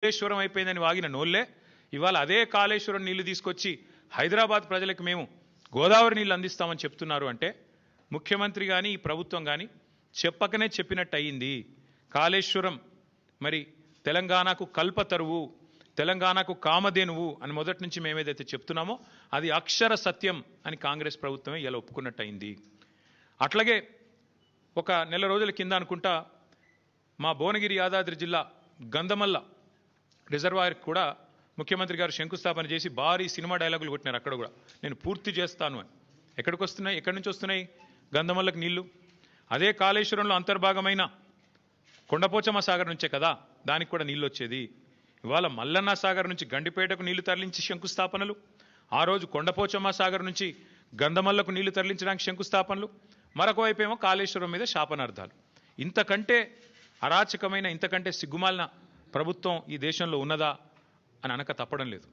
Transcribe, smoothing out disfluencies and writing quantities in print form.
కాళేశ్వరం అయిపోయిందని వాగిన నోళ్లే ఇవాళ అదే కాళేశ్వరం నీళ్లు తీసుకొచ్చి హైదరాబాద్ ప్రజలకు మేము గోదావరి నీళ్లు అందిస్తామని చెప్తున్నారు అంటే ముఖ్యమంత్రి గాని ఈ ప్రభుత్వం గాని చెప్పకనే చెప్పినట్టు అయ్యింది. కాళేశ్వరం మరి తెలంగాణకు కల్పతరువు, తెలంగాణకు కామధేనువు అని మొదటి నుంచి మేమేదైతే చెప్తున్నామో అది అక్షర సత్యం అని కాంగ్రెస్ ప్రభుత్వమే ఇలా ఒప్పుకున్నట్టు అయింది. అట్లాగే ఒక నెల రోజుల కింద అనుకుంటా మా భువనగిరి యాదాద్రి జిల్లా గంధమల్ల రిజర్వాయర్ కూడా ముఖ్యమంత్రి గారు శంకుస్థాపన చేసి భారీ సినిమా డైలాగులు కొట్టినారు. అక్కడ కూడా నేను పూర్తి చేస్తాను అని. ఎక్కడికి వస్తున్నాయి, ఎక్కడి నుంచి వస్తున్నాయి గంధమల్లకు నీళ్లు? అదే కాళేశ్వరంలో అంతర్భాగమైన కొండపోచమ్మ సాగర్ నుంచే కదా దానికి కూడా నీళ్ళు వచ్చేది. ఇవాళ మల్లన్న సాగర్ నుంచి గండిపేటకు నీళ్లు తరలించి శంకుస్థాపనలు, ఆ రోజు కొండపోచమ్మ సాగర్ నుంచి గంధమల్లకు నీళ్లు తరలించడానికి శంకుస్థాపనలు, మరొక వైపు ఏమో కాళేశ్వరం మీద శాపనార్థాలు. ఇంతకంటే అరాచకమైన, ఇంతకంటే సిగ్గుమాలిన ప్రభుత్వం ఈ దేశంలో ఉన్నదా అని అనక తప్పడం లేదు.